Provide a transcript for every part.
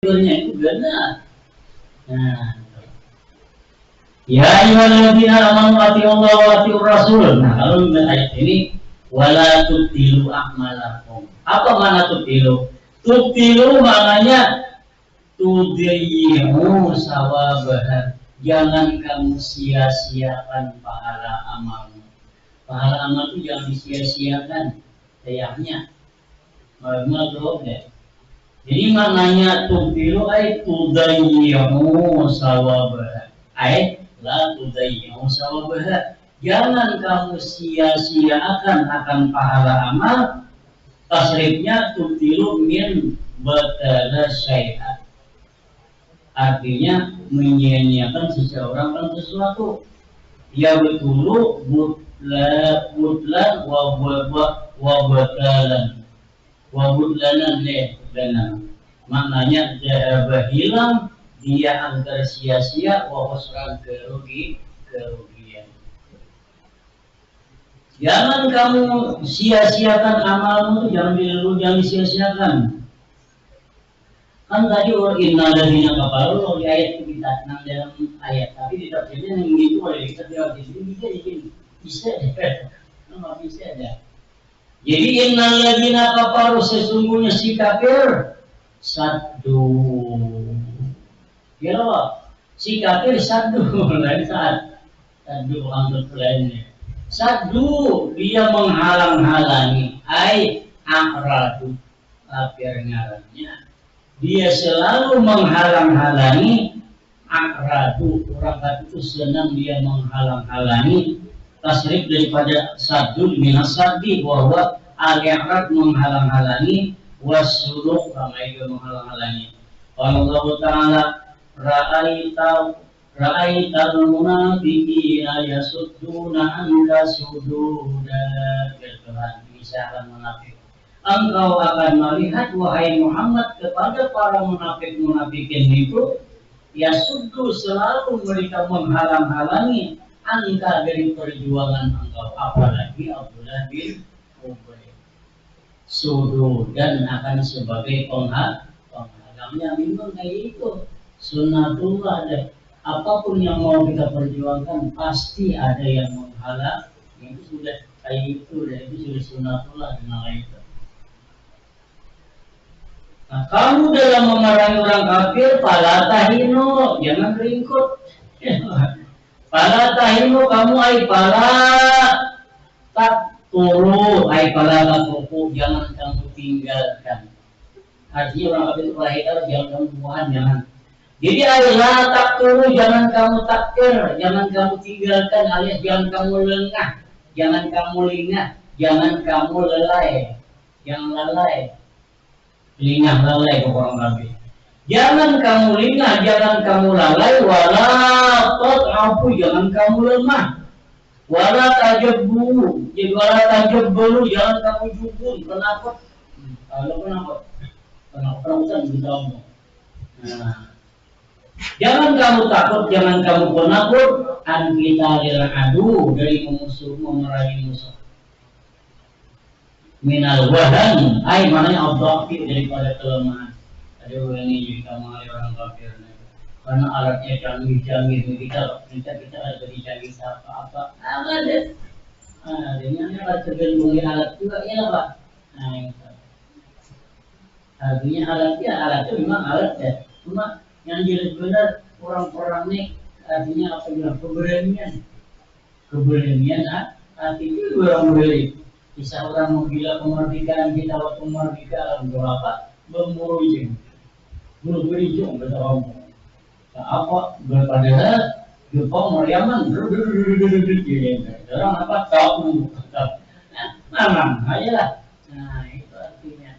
itu benar. Nah, ya ayyuhalladzina amanu atiiullaha wa atiiur rasul. Nah, kalau ayat ini wala tubtilu a'malakum. Apa makna tubtilu? Tubtilu maknanya tudayyi'u sawabah. Jangan kamu sia-siakan pahala amalmu. Pahala amal itu jangan disia-siakan. Sayangnya malah deh. Jadi maknanya tubtilu ay tudayyi'u sawabah. Ay la tudayyi'u sawabah. Jangan kamu sia-siakan akan pahala amal. Tasrifnya tubtilu min batala syai'at. Artinya menyia-nyiakan seseorang dan sesuatu. Ya betulu butlan wa batalan. Wa butlanan benar. Maknanya jahaba hilang, dia angker sia-sia, wa khusran kerugian. Jangan kamu sia-siakan amalmu, jangan disia-siakan. Kan tadi innal ladzina kafaru di ayat kita dalam ayat, tapi di tafsirnya yang itu oleh kita di sini bisa nggak bisa ada. Jadi innal ladzina kafaru sesungguhnya si kafir saddu. Ya loh, si kafir saddu lain saat saddu anggap lainnya. Saddu dia menghalang-halangi, ai akradu kafir ngarannya. Dia selalu menghalang-halangi akradu, orang kafir itu senang dia menghalang-halangi. Tasrif daripada saddu minas saddi bahwa al-i'rad menghalang-halangi wasuluk ramai juga menghalang-halangi. Allah Ta'ala ra'aital munafiqina yasudduna anka sududa. Tuhan misalkan munafik, engkau akan melihat wahai Muhammad kepada para munafikin itu yasuddu selalu mereka menghalang-halangi angka dari perjuangan engkau, apalagi Abdullah bin Ubay sudu dan akan sebagai penghalangnya. Memang kayak itu sunnatullah deh. Apapun yang mau kita perjuangkan pasti ada yang menghalang. Itu sudah kayak itu deh, itu sudah sunnatullah dan itu. Nah, kamu dalam memerangi orang kafir pala tahinu, jangan ringkut. Pala tahinu kamu ay pala tak turu, ay pala tak tuku, jangan kamu tinggalkan. Artinya orang kafir itu lahir jangan kamu buahan, jangan. Jadi aylah tak turu, jangan kamu takdir, jangan kamu tinggalkan, alias jangan kamu lengah, jangan kamu lingah, jangan kamu lelai, jangan lalai. Lingah lalai ke orang kafir. Jangan kamu lingah, jangan kamu lalai, wala tad'afu, jangan kamu lemah. Wala tajabbu, jangan kamu jubun. Kenapa? Kalau kenapa? Kenapa urusan kita omong. Nah, jangan kamu takut, jangan kamu penakut. An kita adu dari memerangi musuh. Minal wahan, ay maknanya abdaqi daripada kelemahan. Ada orang ini juga mengalami orang kafir. Karena alatnya canggih-canggih, kita ada canggih apa ada. Dengan alat tergabung alat juga ya Pak. Nah, itu. Artinya alatnya memang alat ya. Cuma yang jelas benar orang-orang ini artinya apa bilang keberanian artinya orang beri. Bisa orang menggila kemerdekaan kita waktu kemerdekaan berapa memurujung betul apa berpadahal Jepang Mariaman orang apa tahu memang ayolah. Nah itu artinya.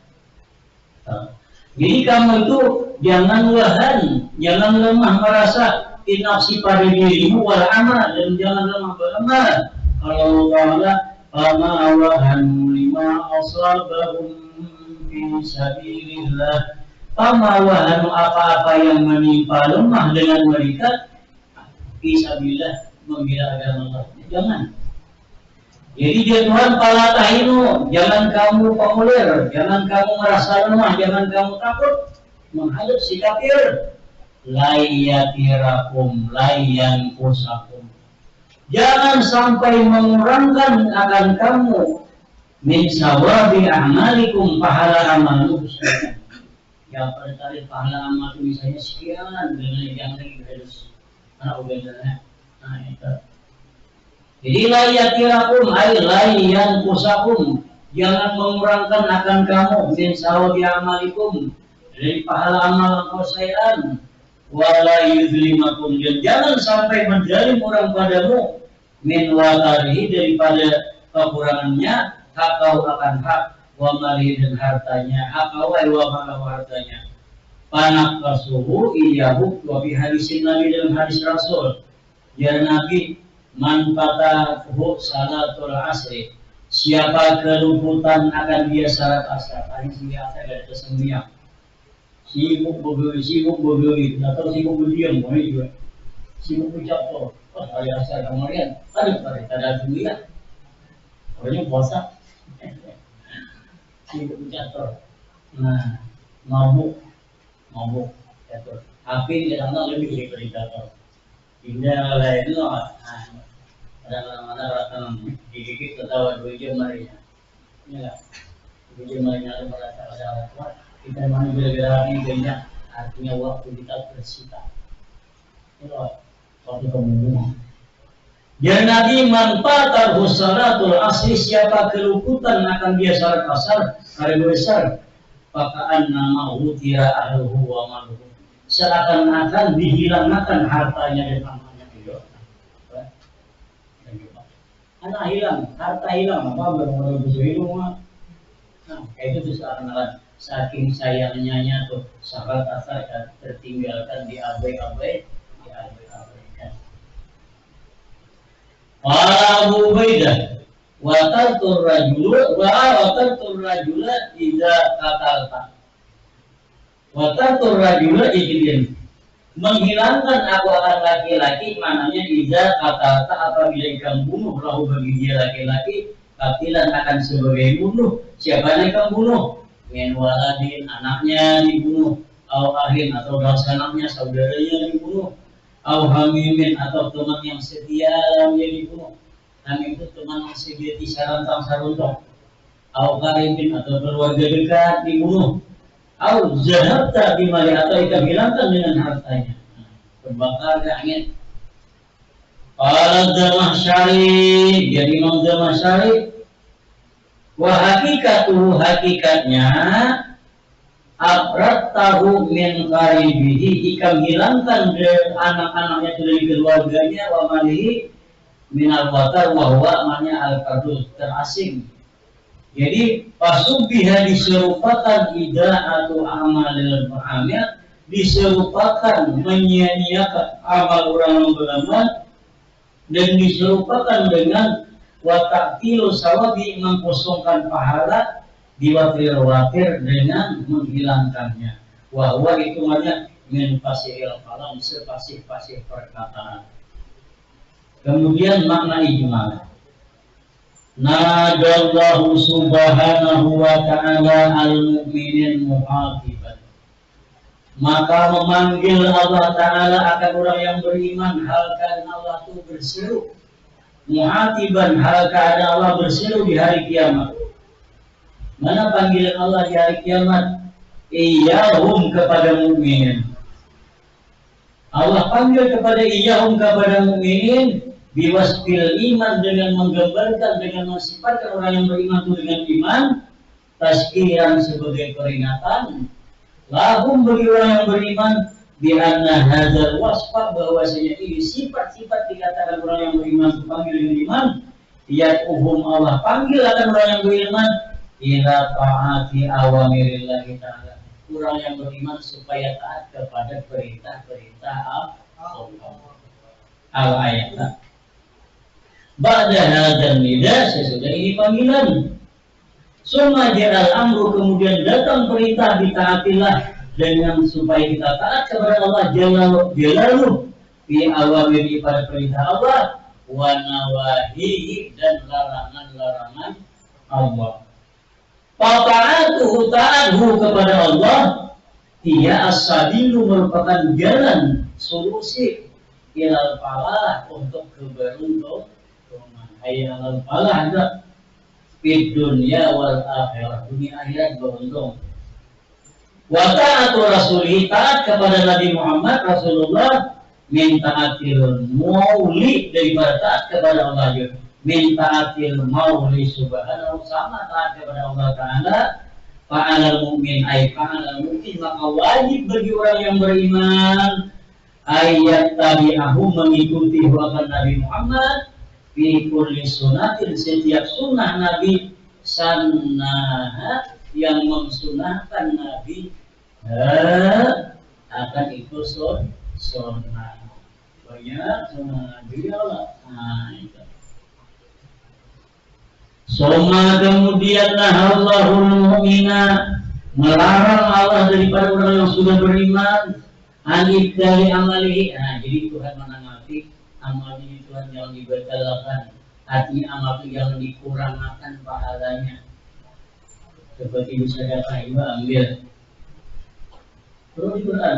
Jadi kamu itu jangan wahan, jangan lemah merasa inafsi pada dirimu wal amal, dan jangan lemah beramal. Kalau Allah Fama wahanu lima asabahum fi sabilillah. Fama wahanu apa-apa yang menimpa lemah dengan mereka fi sabilillah membela agama Allah. Jangan. Jadi dia Tuhan pala tahinu, jangan kamu formulir, jangan kamu merasa lemah, jangan kamu takut. menghadap si kafir, layatirakum layan kusakum. Jangan sampai mengurangkan akan kamu min sawabi amalikum, pahala amalmu sekian. Yang pada tarikh pahala amal itu misalnya sekian dengan yang lagi harus anak ubedanya. Nah itu. Jadi layatirakum ay layan kusakum. Jangan mengurangkan akan kamu min sawabi amalikum, dari pahala amal kosaian, wala yuzlimakum, dan jangan sampai menzalim orang padamu min watarihi, daripada kekurangannya, hakau akan hak, wa mali dan hartanya, hakau wa malahu hartanya. Panak kasuhu iyahu wa bi hadisin Nabi, dalam hadis Rasul ya Nabi, man fatahu salatul asri, siapa kelumputan akan dia salat asar. Ini dia ada kesembunyian. Sibuk berbeli, atau sibuk berdiam, boleh juga. Sibuk ucap toh, hari asar kemarin, ada dunia. Orangnya puasa. Sibuk ucap toh. Nah, mabuk, jatuh. Tapi dia anak lebih dari jatuh. Indah lain itu, ada rata dikit ketawa 2 jam marinya. Inilah 2 jam marinya ada merasa ada kuat. Kita mana bila-bila ini banyak, artinya waktu kita tersita. Inilah waktu pembunuhan. Ya Nabi, manfaat salatul asri, siapa kelumputan akan dia salat asar hari besar, pakaan nama utira ahluhu wa maluhu, seakan-akan dihilangkan hartanya dan amalnya. Anak hilang, harta hilang, apa benar-benar bisa hilang. Nah, kayak itu seakan-akan saking sayangnya tuh sahabat asar tertinggalkan, diabaikan. Abu Ubaidah, wa tartur rajula idza qatalta. Wa tartur rajula ijlin, menghilangkan aku akan laki-laki, mananya idza qatalta, apabila kamu bunuh lahu bagi dia laki-laki, katilan akan sebagai bunuh. Siapa yang kamu bunuh? Min waladin, anaknya dibunuh, au ahin, atau anaknya, saudaranya dibunuh, au hamimin, atau teman yang setia yang dibunuh. Hamim itu teman yang setia di sarantang, au karibin, atau keluarga dekat dibunuh, au zahabta bimali, atau ikan hilangkan dengan hartanya, terbakar ke angin. Qala Dzamakhsyari, jadi Imam Dzamakhsyari, wa hakikatnya abrat tahu min qaribihi, ikam hilangkan anak-anaknya dari keluarganya, wa malihi min al-watar, wa huwa maknya al-qardus, terasing. Jadi pasubiha diserupakan ida'atu amalil mu'amil, diserupakan menyia-nyiakan amal orang yang beramal, dan diserupakan dengan wataktilu sawabi, mengkosongkan pahala, diwatir dengan menghilangkannya. Wahwa itu maknanya min fasihil kalam, sepasih-pasih perkataan. Kemudian makna ijmal, nadallahu subhanahu wa ta'ala al-mu'minin muhatiban, maka memanggil Allah Ta'ala akan orang yang beriman, hal keadaan Allah itu berseru, muhatiban, hal keadaan Allah berseru di hari kiamat. Mana panggilan Allah di hari kiamat? Iyahum, kepada mukminin. Allah panggil kepada iyahum, kepada mukminin, biwasfil iman, dengan menggambarkan, dengan mensifatkan orang yang beriman itu dengan iman, tazkiran, sebagai peringatan, lahum, bagi orang yang beriman, bi'anna hadzal wasfa, bahwasanya ini sifat-sifat dikatakan orang yang beriman itu panggil dengan iman, yad'uhum, Allah panggil akan orang yang beriman ila ta'ati awamirillahi ta'ala, orang yang beriman supaya taat kepada perintah-perintah Allah. Al-ayat. Ba'da hadzal nida, sesudah ini panggilan, summa ja'al amru, kemudian datang perintah ditaatillah, dengan supaya kita taat kepada Allah jalaluh fi awamiri, pada perintah Allah, wa nawahihi, dan larangan-larangan Allah. Ta'atuhu, ta'atuhu kepada Allah, Dia as-sabilu merupakan jalan solusi ilal falah untuk keberuntungan. Ilal falah ada di dunia wal akhirah, dunia akhirat beruntung. Wa ta'atu rasulih, taat kepada Nabi Muhammad Rasulullah, min ta'atil mauli, daripada taat kepada Allah juga. Min ta'atil mauli subhanahu, sama taat kepada Allah Ta'ala. Fa'alal mu'min ay fa'alal mu'min, maka wajib bagi orang yang beriman ayat tabi'ahu, mengikuti akan Nabi Muhammad fi kulli sunatin, setiap sunnah Nabi, sunnah yang memsunahkan Nabi akan ikut sunnah. Banyak sunnah Nabi Allah. Nah, itu. Soma kemudian Allahul mu'mina, melarang Allah daripada orang yang sudah beriman, anit dari amalihi. Nah, jadi Tuhan menanggapi amal ini, Tuhan yang dibatalkan, artinya amal itu yang dikurangkan pahalanya. Seperti bisa kata ibu ambil. Terus di Quran,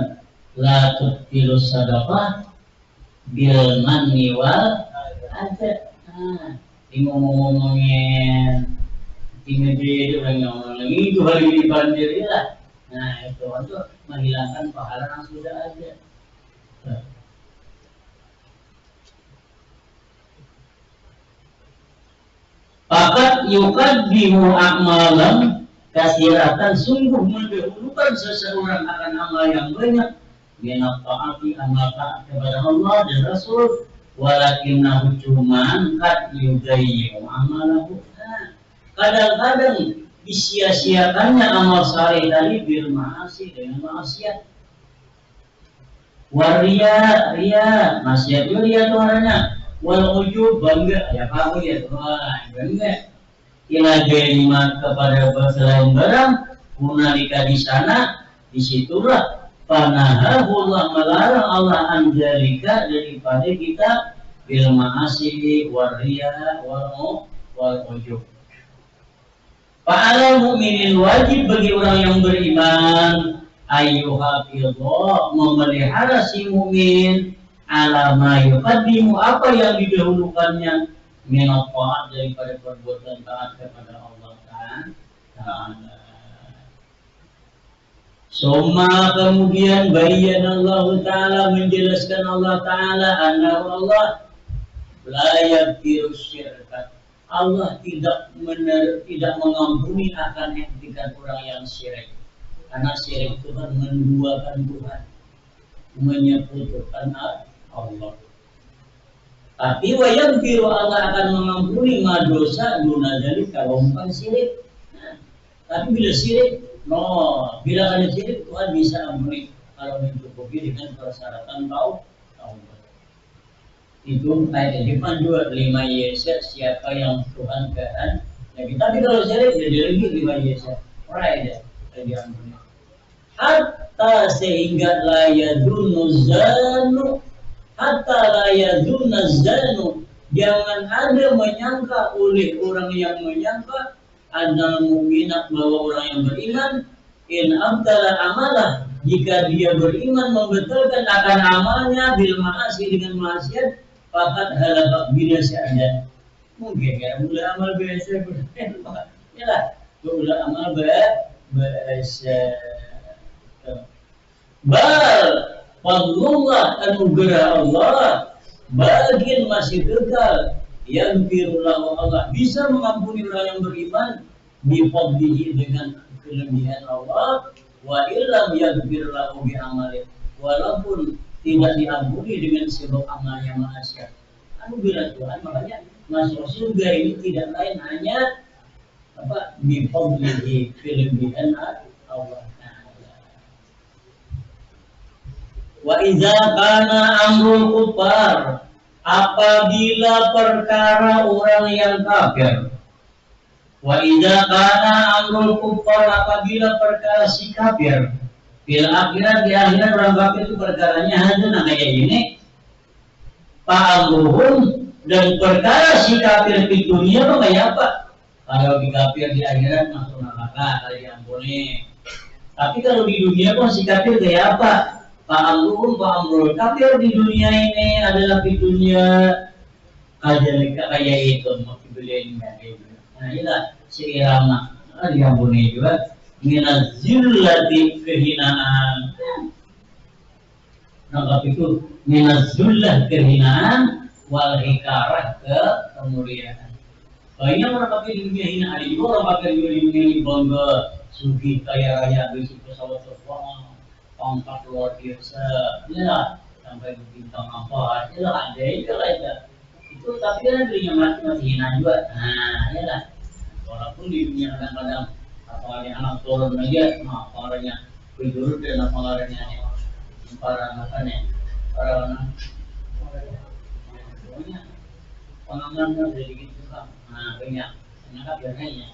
la tubtilu sadaqah bil manni wal adha. Ngomong-ngomongin di media itu orang ngomong itu hari ini banjir lah. Nah itu untuk menghilangkan pahala yang sudah ada. Fakat yukaddimu a'malan kasiratan, sungguh mendahulukan seseorang akan amal yang banyak, minat taati, amal taat kepada Allah dan Rasul. Walakinnahu cuman kat yudayyu amalahu. Kadang-kadang disia-siakannya amal saleh tadi bil ma'asi, dengan maksiat. Waria, ria, maksiat ria tuhannya. Wal ujub, bangga, ya kamu ya Tuhan, bangga. Ila gelima kepada selain barang, hunalika di sana, disitulah panahahullah, melarang Allah anjalika daripada kita bil ma'asi waria wal ujub. Fa'alal mu'minin, wajib bagi orang yang beriman ayyuhafidhah, memelihara si mukmin ala ma yuqaddimu, apa yang didahulukannya minat taat, daripada perbuatan taat kepada Allah Ta'ala. Soma kemudian bayan Allah Ta'ala, menjelaskan Allah Ta'ala annahu Allah la yaghfiru syirka, Allah tidak mengampuni akan etikat orang yang syirik, karena syirik itu kan menduakan Tuhan, menyekutukan Allah. Tapi wa yaghfiru, Allah akan mengampuni ma dosa duna dzalika, bukan syirik. Nah, tapi bila syirik, bila ada syirik Tuhan bisa ampuni kalau mencukupi dengan persyaratan taubat. Itu ayat di depan juga 5 Yesaya, siapa yang Tuhan kehendaki. Tapi kalau syirik jadi lagi 5 Yesaya, orang aja diampuni. Hatta sehingga la yadunnu zanu, hatta la yadunnu zanu, jangan ada menyangka oleh orang yang menyangka annal mu'minat, bahwa orang yang beriman in abdala amalah, jika dia beriman membetalkan akan amalnya bil ma'asi, dengan maksiat, fakat halabak bila saja. Mungkin ya mulai amal biasa berdebat ya lah, mulai amal biasa. Bal fadlullah, anugerah Allah, bagian masih kekal, yang firullah, Allah bisa mengampuni orang yang beriman bifadlihi, dengan kelebihan Allah. Wa illam yaghfir lahu bi amalih, walaupun tidak diampuni dengan sebab amal yang maksiat. Anugerah Tuhan, makanya masuk surga ini tidak lain hanya apa, bifadlihi, kelebihan Allah. Wa idza kana amrul kufar, apabila perkara orang yang kafir. Wa idza kana amrul kufar, apabila perkara si kafir. Fil akhirat, di akhirat orang kafir itu perkaranya hanya kayak ini. Fa'amruhum, dan perkara si kafir di dunia apa kayak apa? Kalau di kafir di akhirat masuk neraka, kalau diampuni. Tapi kalau di dunia kok si kafir kayak apa? Pa'amruhum pa'amrul kafir di dunia ini adalah di dunia kayak itu mau dibeliin kayak gitu. Nah inilah si irama diampuni juga minazillati kehinaan. Nah itu minazullah kehinaan wal hikarah kemuliaan. Banyak orang pakai di dunia hina, ada juga orang pakai di dunia ini bangga, sugi kaya raya, besi pesawat terbang, pangkat luar biasa, ya sampai berbintang apa, ya ada itu lah itu tapi kan dunia mati masih hina juga, nah ya lah, walaupun di dunia kadang-kadang apalagi anak turun aja, nah apalagi tidur dan apalagi para anaknya, para anak, pokoknya pengalaman dari gitu kan. Nah, banyak menangkap biasanya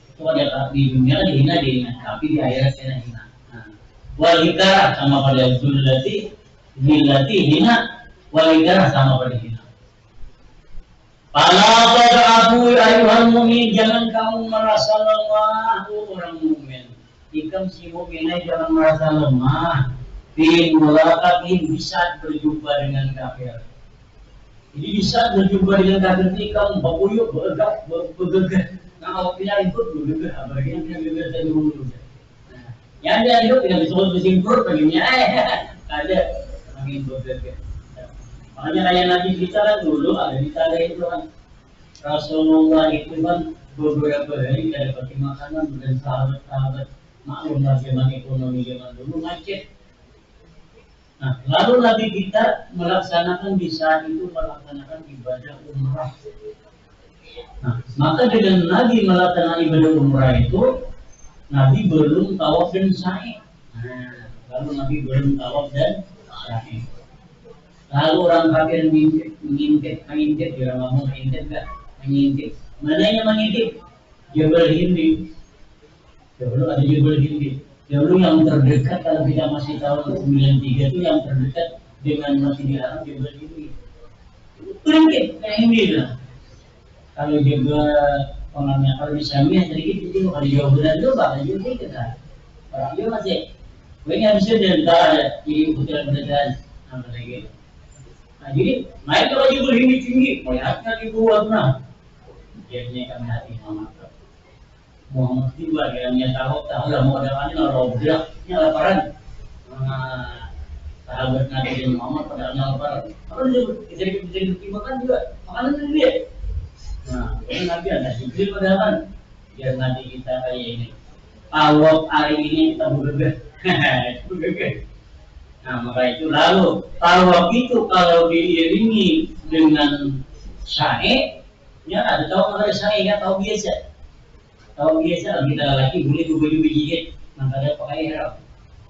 itu ada di dunia kan dihina, tapi di akhirat kena hina. Nah, walidara sama pada zulati, zillati hina, walidara sama pada hina. Fala tad'abu ayuhal mu'min, jangan kamu merasa lemah orang mukmin. Jika si mukmin jangan merasa lemah, di mulaqatin bisa berjumpa dengan kafir. Jadi bisa berjumpa dengan kafir ini kamu bakuyuk, bergak, bergegas. Nah, kalau punya ikut bergegas, apalagi yang punya bergegas dari dulu. Yang dia hidup tidak disebut bersimpur, baginya ada makin bergegas. Makanya kayak Nabi kita kan dulu ada di tanda itu kan Rasulullah itu kan beberapa hari tidak dapat makanan dan sahabat-sahabat maklum bagaimana ekonomi zaman dulu macet. Nah, lalu Nabi kita melaksanakan di saat itu melaksanakan ibadah umrah. Nah, maka dengan Nabi melaksanakan ibadah umrah itu, Nabi belum tawaf dan sa'i. Nah, lalu Nabi belum tawaf dan sa'i. Lalu orang kafir mengintip, dia ngomong mengintip enggak? Mengintip. Mananya mengintip? Jabal Hindi. Dulu ada Jabal Hindi. Dulu yang terdekat kalau kita masih tahun 93 itu yang terdekat dengan masih di Arab Jabal Hindi. Ringkit kayak ini lah. Kalau juga orangnya kalau di Syamia sedikit itu kalau di Jawa Barat itu bakal juga kita. Orang dia masih, ini harusnya dari antara jadi putaran-putaran apa lagi. Nah jadi naik kalau Jabal Hindi tinggi, melihatnya di bawah nah. Jadinya kami hati Muhammad juga yang tahu lah mau ada mana orang beraknya laparan. Sahabat Nabi dan Muhammad pada laparan. Apa dia bisa dimakan juga makanan itu dia. Nah, ini Nabi ada Jibril padahal biar Nabi kita kayak ini. Awal hari ini kita bergegas. Bergegas. Nah, maka itu lalu tawaf itu kalau diiringi dengan syai, ya ada tahu ada syai ya tahu biasa. Tahu biasa kita lagi boleh baju gigit, maka ada pakai ihram.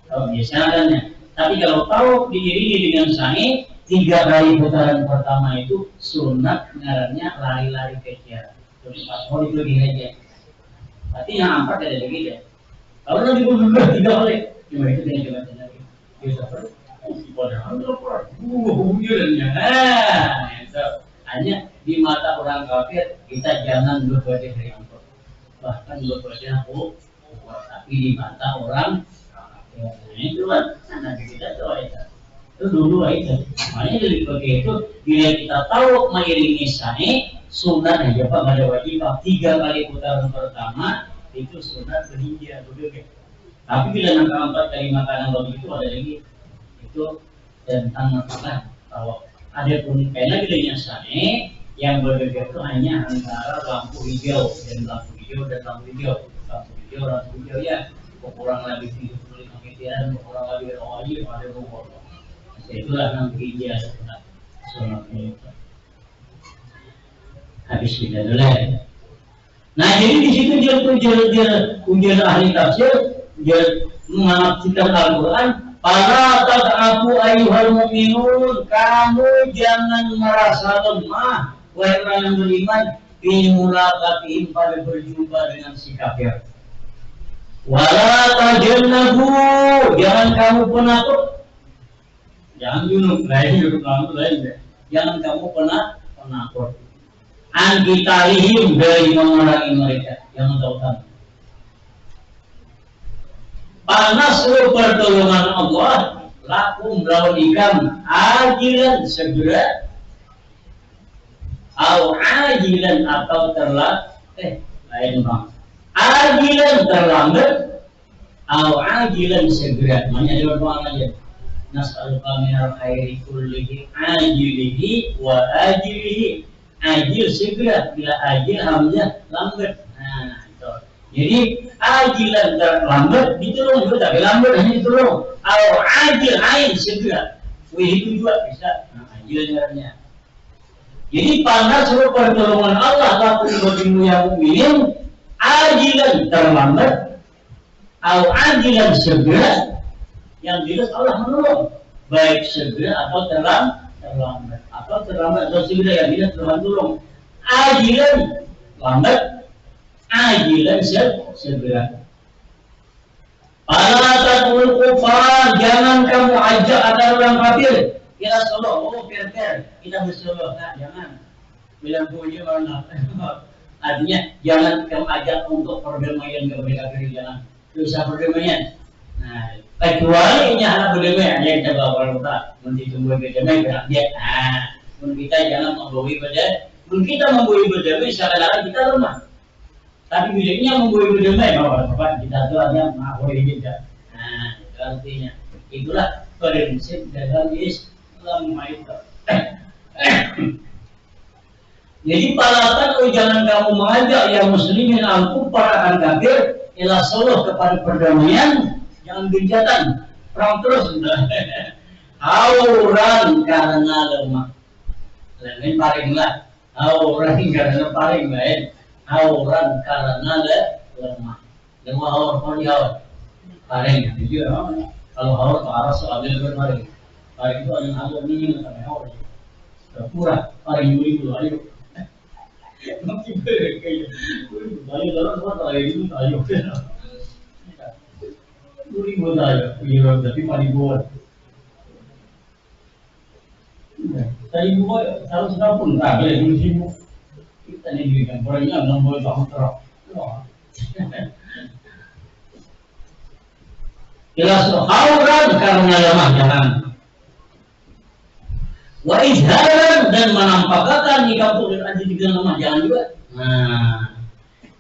Tahu biasa adanya. Tapi kalau tahu diiringi dengan syai, 3 kali putaran pertama itu sunat ngarannya lari-lari kejar. Terus pas mau itu aja. Berarti yang 4 ada begitu. Kalau nanti bergerak 3 kali, cuma itu dia coba lagi. Biasa per. Padahal lapar. Hujannya. Itu hanya di mata orang kafir kita jangan berbuat yang bahkan berbuatnya tapi di mata orang ya, itu kan Nabi kita tuh itu dulu itu makanya dari begitu bila kita tahu mengiringi syai sunat aja Pak ada wajib 3 kali putaran pertama itu sunat berhijrah begitu tapi bila yang 4 kali makanan begitu ada lagi itu tentang masalah tawaf ada pun karena bilanya syai yang berbeda itu hanya antara lampu hijau dan lampu hijau ya kurang lebih 35 meteran kurang lebih ada rumah itulah lampu hijau sunatnya itu habis kita dulu ya. Nah jadi di situ dia ujian ahli tafsir dia menafsirkan Al-Quran para tad'abu ayyuhal mu'minun kamu jangan merasa lemah wahai orang yang beriman fi mulaqatihim pada berjumpa dengan si kafir. Wala tajannabu jangan kamu penakut. Jangan junub lain jangan kamu penakut. Ankitalihim dari memerangi mereka. Jangan tahu kamu. Panasru pertolongan Allah lakum lawan ikam ajilan segera au ajilan atau lain bang ajilan terlambat au ajilan segera maknanya dia doang aja nas'aluka minal khairi kullihi ajilihi wa ajilihi ajil segera bila ajil hamzah lambat nah itu jadi ajilan terlambat ditolong juga tapi lambat hanya ditolong au ajil ain segera wih itu juga bisa nah ajilannya jadi panas suruh pertolongan Allah lakum bagimu yang mukminin ajilan terlambat au ajilan segera yang jelas Allah menolong baik segera atau terlambat atau segera yang jelas Tuhan tolong ajilan lambat ajilan segera para takul kufar jangan kamu ajak ada orang kafir kita solo per kita bersolo nah, jangan bilang punya mana artinya jangan kamu ajak untuk perdamaian kepada kafir jangan susah perdamaian nah kecuali ini anak berdamai yang kita bawa kita nanti tunggu berdamai berakhir kita jangan membawa kita membawa berdamai seakan-akan kita lemah tapi biliknya membawa berdamai bahwa kita itu hanya mengakhiri kita itu artinya itulah prinsip dalam Islam itu jadi palatan jangan kamu mengajak yang muslimin al-kufar akan kafir ila suluh kepada perdamaian jangan gencatan perang terus sudah auran karena lemah lain palinglah auran karena paling lain auran karena lemah aur aur paling itu kalau aur ke arah soalnya berpaling paling itu yang aur ini sampai aur pura paling dulu ayo masih kayak ayo itu ayo ribu aja, iya tapi paling buat. Tadi buat harus pun tak boleh dulu sibuk. Kita ni dirikan orangnya 60 tahun terus. Jelas hauran karena lemah jalan. Wa izharan dan menampakkan jika pun ada dengan lemah jalan juga. Nah,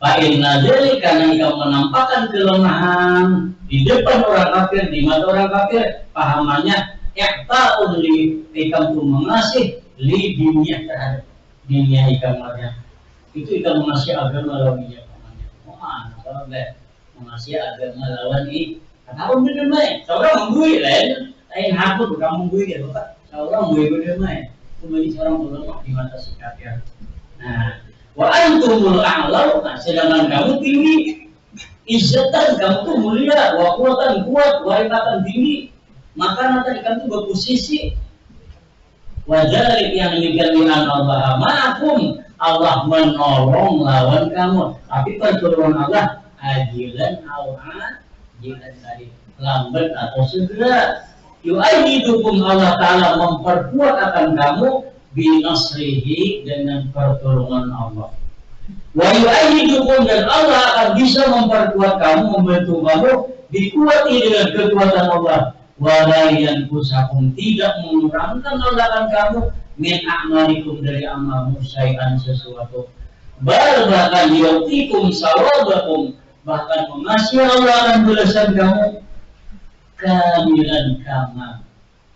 fa'inna dzalika karena jika menampakkan kelemahan di depan orang kafir, di mata orang kafir, pahamannya ikta'un li ikam tu mengasih li dunia terhadap dunia ikamarnya. Itu ikam mengasih agama lawan dunia pahamannya. Kalau mengasih agama lawan ini, kenapa berdamai? Seorang membui lain hakut bukan membui dia, Bapak. Seorang membui berdamai. Itu bagi seorang ulama di mata si kafir. Nah, wa antumul a'lau, sedangkan kamu tinggi. Izzatan kamu tuh mulia, wakuatan kuat, warifatan tinggi. Maka nanti kamu tuh berposisi. Wajalik yang demikian dengan Allah ma'akum. Allah menolong lawan kamu. Tapi pertolongan Allah ajilan ajilan tadi lambat atau segera. Yu'ayyidukum Allah Ta'ala memperkuat akan kamu binasrihi dengan pertolongan Allah. Wa yu'ayyidukum dan Allah akan bisa memperkuat kamu, membantu kamu dikuati dengan kekuatan Allah. Wa la yanqusakum tidak mengurangkan Allah akan kamu min a'malikum dari amalmu syai'an sesuatu. Bahkan yu'tikum sawabakum bahkan mengasih Allah akan balasan kamu kamilan kamal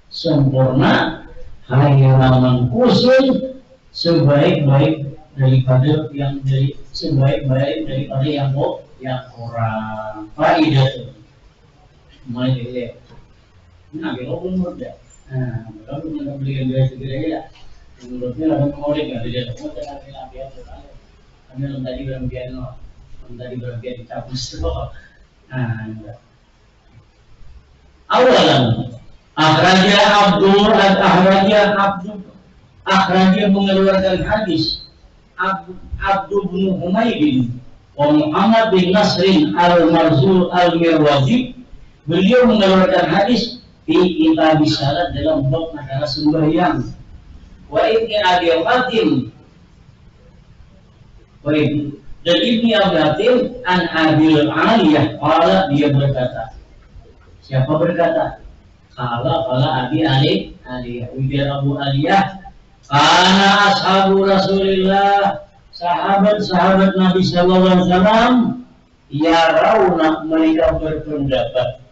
sempurna hayran kusul sebaik-baik daripada yang dari sebaik-baik daripada yang kurang faedah itu mulai dilihat nah kalau pun mudah kalau punya beli yang segera ya menurutnya ada mengorek nggak dia mau jangan biasa karena tadi berbagian dicabut awalan akhraja mengeluarkan hadis Abdul bin Humaydin wa Muhammad bin Nasrin al-Marzul al-Mirwazi beliau mengeluarkan hadis di kitab salat dalam bab masalah sembahyang wa ibni Abi Hatim dan ibni Abi Hatim an Abil Aliyah qala dia berkata Siapa berkata? Kala Abi Aliyah, ujar Abu Aliyah, karena ashabu Rasulillah, sahabat-sahabat Nabi Sallallahu Alaihi Wasallam, ya rauna mereka berpendapat,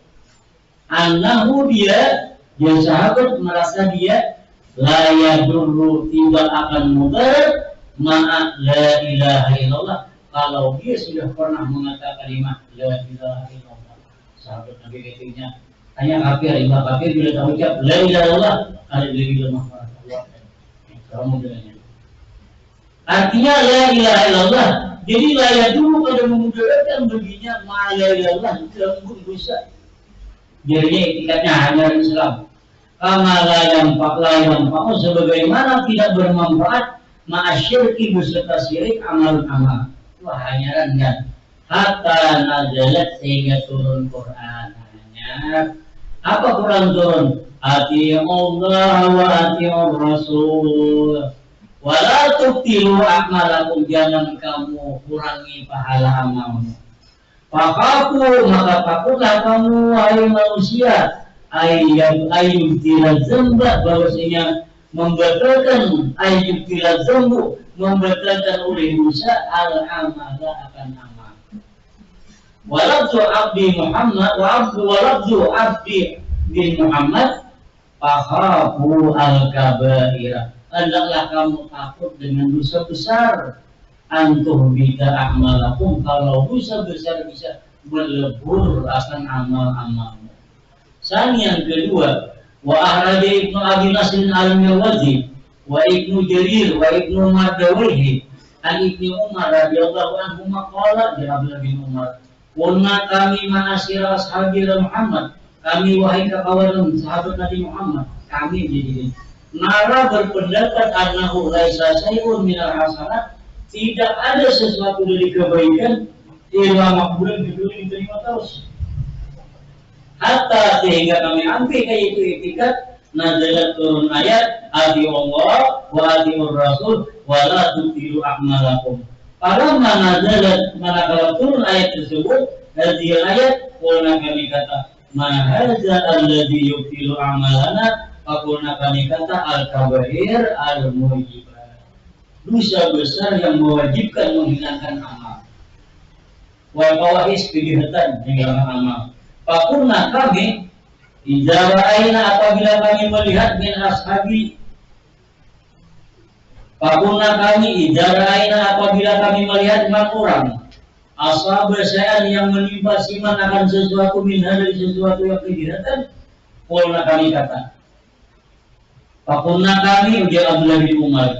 annahu dia sahabat merasa dia la dulu tidak akan mudarat ma'a la ilaha illallah kalau dia sudah pernah mengatakan kalimat la ilaha illallah. Sahabat Nabi ketiknya hanya kafir, imam kafir bila tak ucap la ilaha illallah ada lebih lemah Allah. Kamu bilangnya. Artinya la ilaha illallah. Jadi layak dulu pada memudaratkan baginya ma la ilaha illallah dalam dosa. Jadinya etikatnya hanya Islam. Kama la yanfa'u sebagaimana tidak bermanfaat ma'asyirki beserta syirik amal-amal. Wah, hanya kan. Hatta nazalat sehingga turun Quran. Hanya apa Quran turun? Ati'ullah wa ati'ur Rasul. Wala tubtilu a'malakum, jangan kamu kurangi pahala amalmu. Fakaku maka takutlah kamu wahai manusia ayyub tidak zamba bahwasanya membatalkan ayyub tidak zambu membatalkan oleh dosa al-amala akan amal. Walabzu abdi Muhammad walabzu abdi bin Muhammad fakaku al-kabaira, hendaklah kamu takut dengan dosa besar. Antum bida amalakum, kalau dosa besar bisa melebur akan amal-amalmu. Sani yang kedua, wa ahraja Ibnu Abi Nasr al-Mirwazi wa Ibnu Jarir wa Ibnu Mardawihi an Ibnu Umar radhiyallahu anhu qala dari Abdullah bin Umar, "Kunna kami ma'asyira ashabi Muhammad, kami wahai kawan sahabat Nabi Muhammad, kami jadi nara berpendapat annahu laisa syai'un minal hasanat, tidak ada sesuatu dari kebaikan illa makbulan kecuali diterima terus. Hatta sehingga kami ambil kayak itu etikat nazalat turun ayat ati Allah wa atiur Rasul wa la tutilu a'malakum. Pada nazalat manakala turun ayat tersebut, hadhihi ayat qulna kami kata ma hadza alladhi yutilu a'malana, qulna kami kata al-kabair al-mujib, dosa besar yang mewajibkan menghilangkan amal. Wa fawahis bidihatan menghilangkan amal. Fakurna kami idza ra'ayna apabila kami melihat min ashabi. Fakurna kami idza ra'ayna apabila kami melihat man orang ashab syai'an yang menimpa siman akan sesuatu min dari sesuatu yang kejahatan, qulna kami kata. Fakurna kami ujar Abdullah bin Umar,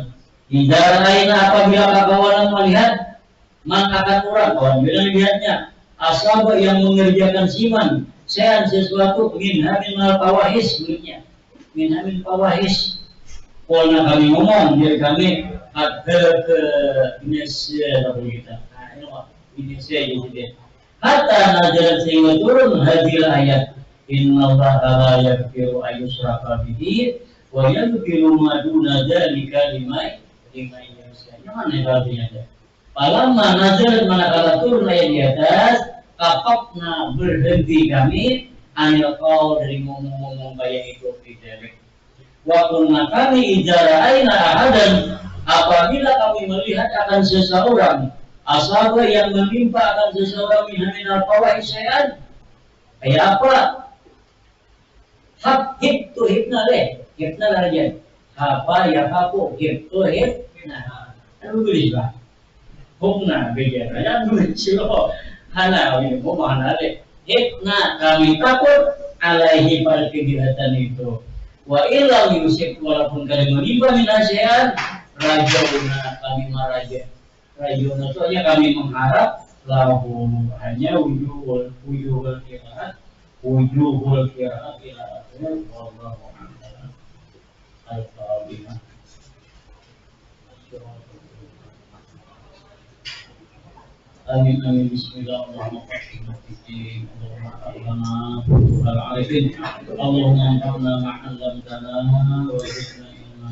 idza ra'ayna apabila kawan melihat man akan orang, kawan bila lihatnya ashab yang mengerjakan siman syai'an sesuatu min hamil fawahis bunyinya min hamil fawahis. Qulna kami ngomong dia kami ada ke Indonesia atau kita. Indonesia jadi. Hatta nazalat sehingga turun hadil ayat innallaha la yaghfiru ayyushraka bihi wa yaghfiru ma duna dzalika liman yasha. Yang mana artinya ada? Falamma nazalat manakala turun ayat di atas, kafafna berhenti kami anil qaul dari ngomong-ngomong kayak itu tidak. Wa kunna kami idza ra'ayna ahadan apabila kami melihat akan seseorang ashab yang menimpa akan seseorang min al-fawahis syai'an, kayak apa? Hab hibtu hibna deh, hibna aja. Apa ya aku hibtu hibna. Anu tulis Pak. Hubna begitu. Ya tulis lo. Hana ini mau mana deh. Hibna kami takut alaihi pada kejahatan itu. Wa illam yusib walaupun kalian menimpa min syai'an rajauna kami maraja. Rajauna itu hanya kami mengharap lahu hanya wujuhul qiraat ila akhir wallahu a'lam. Al-Fatihah. Amin amin bismillahirrahmanirrahim. Allahumma al-arifin Allahumma anfa'na ma 'allamtana wa zidna ilma.